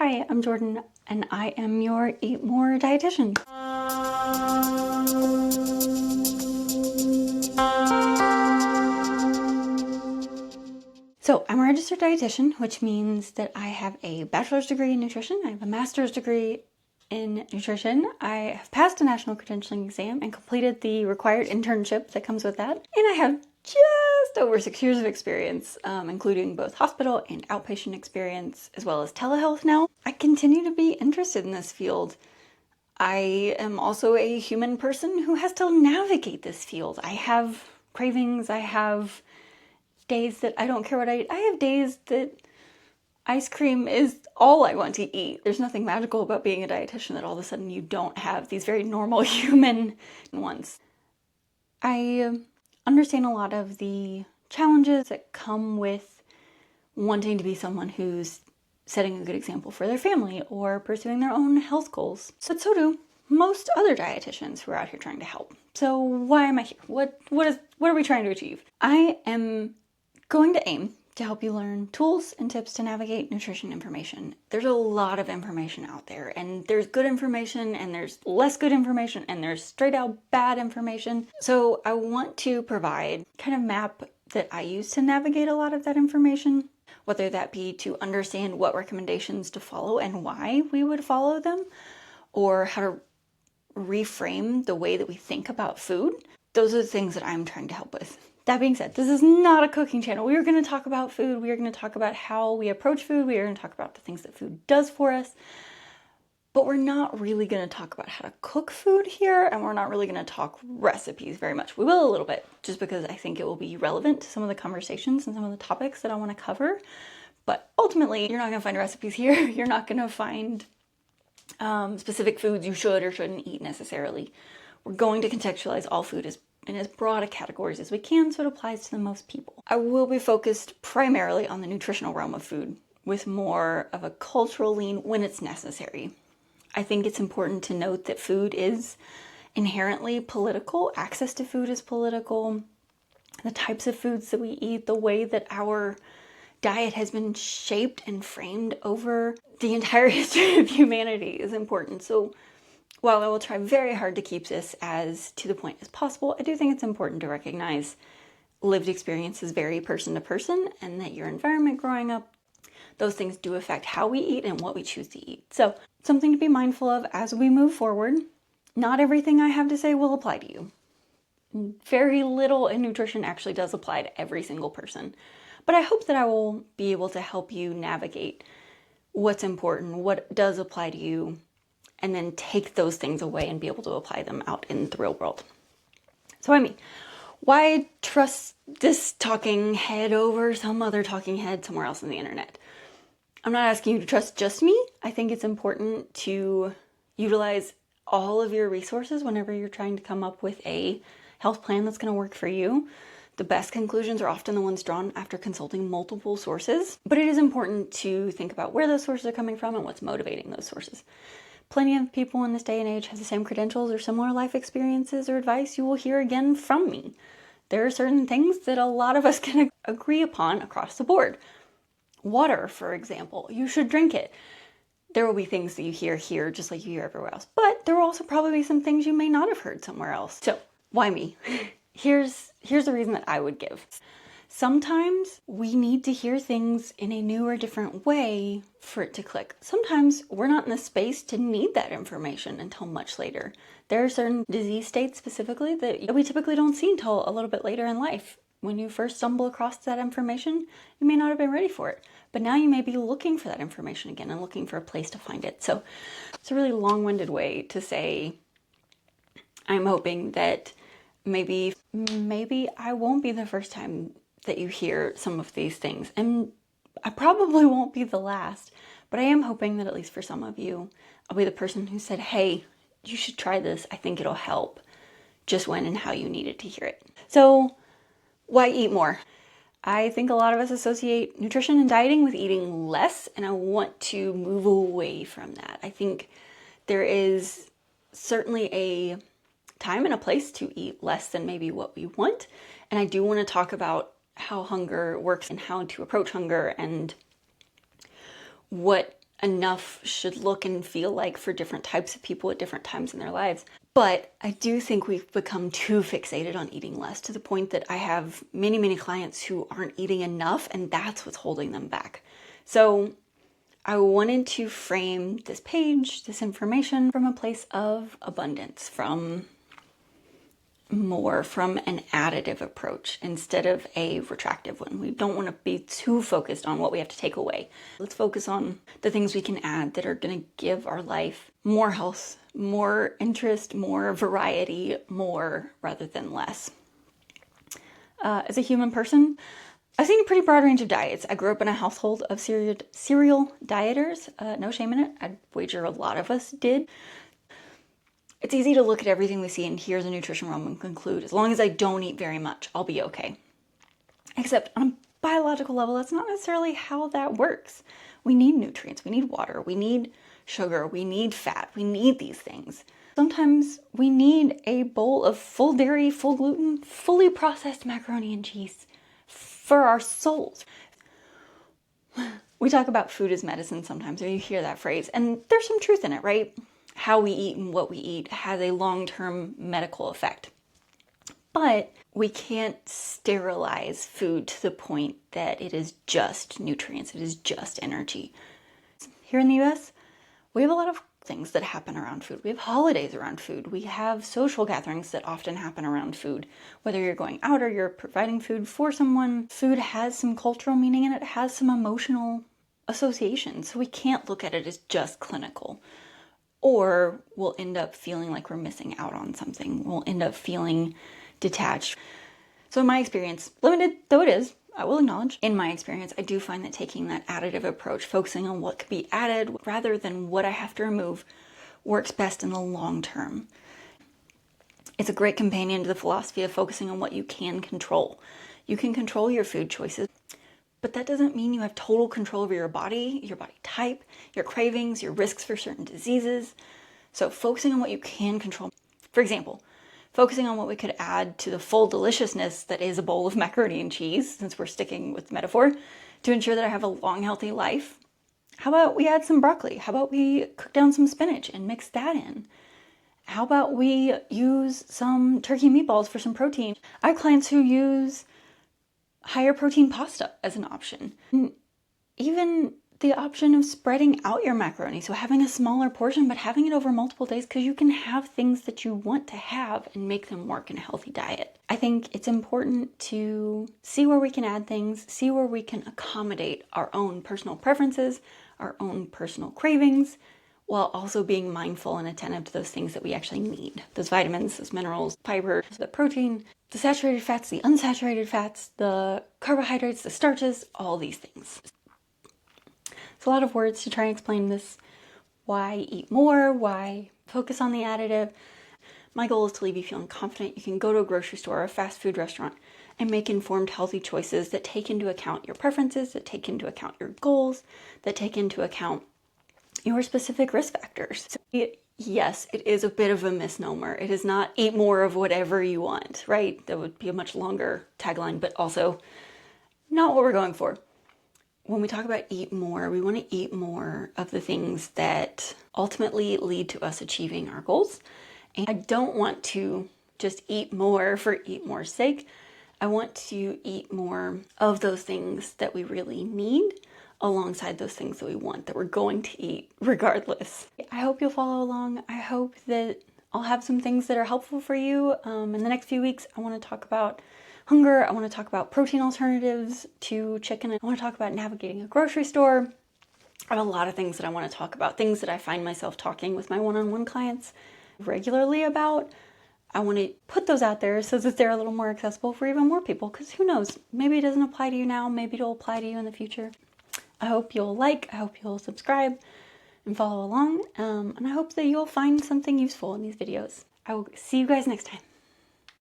Hi, I'm Jordan, and I am your Eat More dietitian. So I'm a registered dietitian, which means that I have a bachelor's degree in nutrition. I have a master's degree in nutrition. I have passed a national credentialing exam and completed the required internship that comes with that. And I have just over 6 years of experience, including both hospital and outpatient experience, as well as telehealth now. I continue to be interested in this field. I am also a human person who has to navigate this field. I have cravings, I have days that I don't care what I eat. I have days that ice cream is all I want to eat. There's nothing magical about being a dietitian that all of a sudden you don't have these very normal human ones. I understand a lot of the challenges that come with wanting to be someone who's setting a good example for their family or pursuing their own health goals. But so do most other dietitians who are out here trying to help. So why am I here? What are we trying to achieve? I am going to aim to help you learn tools and tips to navigate nutrition information. There's a lot of information out there, and there's good information and there's less good information and there's straight out bad information. So I want to provide kind of map that I use to navigate a lot of that information, whether that be to understand what recommendations to follow and why we would follow them, or how to reframe the way that we think about food. Those are the things that I'm trying to help with. That being said, this is not a cooking channel. We are going to talk about food. We are going to talk about how we approach food. We are going to talk about the things that food does for us. But we're not really going to talk about how to cook food here, and we're not really going to talk recipes very much. We will a little bit, just because I think it will be relevant to some of the conversations and some of the topics that I want to cover. But ultimately, you're not going to find recipes here. You're not going to find specific foods you should or shouldn't eat necessarily. We're going to contextualize all food in as broad a categories as we can, so it applies to the most people. I will be focused primarily on the nutritional realm of food, with more of a cultural lean when it's necessary. I think it's important to note that food is inherently political. Access to food is political. The types of foods that we eat, the way that our diet has been shaped and framed over the entire history of humanity is important. So while I will try very hard to keep this as to the point as possible, I do think it's important to recognize lived experiences vary person to person, and that your environment growing up, those things do affect how we eat and what we choose to eat. So something to be mindful of as we move forward. Not everything I have to say will apply to you. Very little in nutrition actually does apply to every single person. But I hope that I will be able to help you navigate what's important, what does apply to you, and then take those things away and be able to apply them out in the real world. So I mean, why trust this talking head over some other talking head somewhere else on the internet? I'm not asking you to trust just me. I think it's important to utilize all of your resources whenever you're trying to come up with a health plan that's going to work for you. The best conclusions are often the ones drawn after consulting multiple sources, but it is important to think about where those sources are coming from and what's motivating those sources. Plenty of people in this day and age have the same credentials or similar life experiences or advice you will hear again from me. There are certain things that a lot of us can agree upon across the board. Water, for example, you should drink it. There will be things that you hear here just like you hear everywhere else, but there will also probably be some things you may not have heard somewhere else. So, why me? Here's the reason that I would give. Sometimes we need to hear things in a new or different way for it to click. Sometimes we're not in the space to need that information until much later. There are certain disease states specifically that we typically don't see until a little bit later in life. When you first stumble across that information, you may not have been ready for it. But now you may be looking for that information again and looking for a place to find it. So it's a really long-winded way to say, I'm hoping that maybe I won't be the first time that you hear some of these things. And I probably won't be the last, but I am hoping that at least for some of you, I'll be the person who said, hey, you should try this. I think it'll help, just when and how you needed to hear it. So why eat more? I think a lot of us associate nutrition and dieting with eating less, and I want to move away from that. I think there is certainly a time and a place to eat less than maybe what we want. And I do want to talk about how hunger works and how to approach hunger and what enough should look and feel like for different types of people at different times in their lives. But I do think we've become too fixated on eating less, to the point that I have many, many clients who aren't eating enough, and that's what's holding them back. So I wanted to frame this page, this information, from a place of abundance, from an additive approach instead of a retractive one. We don't want to be too focused on what we have to take away. Let's focus on the things we can add that are going to give our life more health, more interest, more variety, more rather than less. As a human person, I've seen a pretty broad range of diets. I grew up in a household of serial dieters. No shame in it. I'd wager a lot of us did. It's easy to look at everything we see and hear the nutrition realm and conclude, as long as I don't eat very much, I'll be okay. Except on a biological level, that's not necessarily how that works. We need nutrients, we need water, we need sugar, we need fat, we need these things. Sometimes we need a bowl of full dairy, full gluten, fully processed macaroni and cheese for our souls. We talk about food as medicine sometimes, or you hear that phrase, and there's some truth in it, right? How we eat and what we eat has a long-term medical effect. But we can't sterilize food to the point that it is just nutrients, it is just energy. Here in the US, we have a lot of things that happen around food. We have holidays around food. We have social gatherings that often happen around food. Whether you're going out or you're providing food for someone, food has some cultural meaning and it has some emotional associations. So we can't look at it as just clinical. Or we'll end up feeling like we're missing out on something. We'll end up feeling detached. So in my experience, limited though it is, I will acknowledge, in my experience, I do find that taking that additive approach, focusing on what could be added rather than what I have to remove, works best in the long term. It's a great companion to the philosophy of focusing on what you can control. You can control your food choices, but that doesn't mean you have total control over your body type, your cravings, your risks for certain diseases. So focusing on what you can control. For example, focusing on what we could add to the full deliciousness that is a bowl of macaroni and cheese, since we're sticking with the metaphor, to ensure that I have a long, healthy life. How about we add some broccoli? How about we cook down some spinach and mix that in? How about we use some turkey meatballs for some protein? I have clients who use higher protein pasta as an option. And even the option of spreading out your macaroni, so having a smaller portion but having it over multiple days, because you can have things that you want to have and make them work in a healthy diet. I think it's important to see where we can add things, see where we can accommodate our own personal preferences, our own personal cravings, while also being mindful and attentive to those things that we actually need. Those vitamins, those minerals, fiber, the protein, the saturated fats, the unsaturated fats, the carbohydrates, the starches, all these things. It's a lot of words to try and explain this. Why eat more? Why focus on the additive? My goal is to leave you feeling confident you can go to a grocery store or a fast food restaurant and make informed, healthy choices that take into account your preferences, that take into account your goals, that take into account your specific risk factors. So yes, it is a bit of a misnomer. It is not eat more of whatever you want, right? That would be a much longer tagline, but also not what we're going for. When we talk about eat more, we want to eat more of the things that ultimately lead to us achieving our goals. And I don't want to just eat more for eat more's sake. I want to eat more of those things that we really need alongside those things that we want, that we're going to eat regardless. I hope you'll follow along. I hope that I'll have some things that are helpful for you. In the next few weeks, I want to talk about hunger. I want to talk about protein alternatives to chicken. I want to talk about navigating a grocery store. I have a lot of things that I want to talk about, things that I find myself talking with my one-on-one clients regularly about. I want to put those out there so that they're a little more accessible for even more people, because who knows, maybe it doesn't apply to you now, maybe it'll apply to you in the future. I hope you'll I hope you'll subscribe and follow along, and I hope that you'll find something useful in these videos. I will see you guys next time.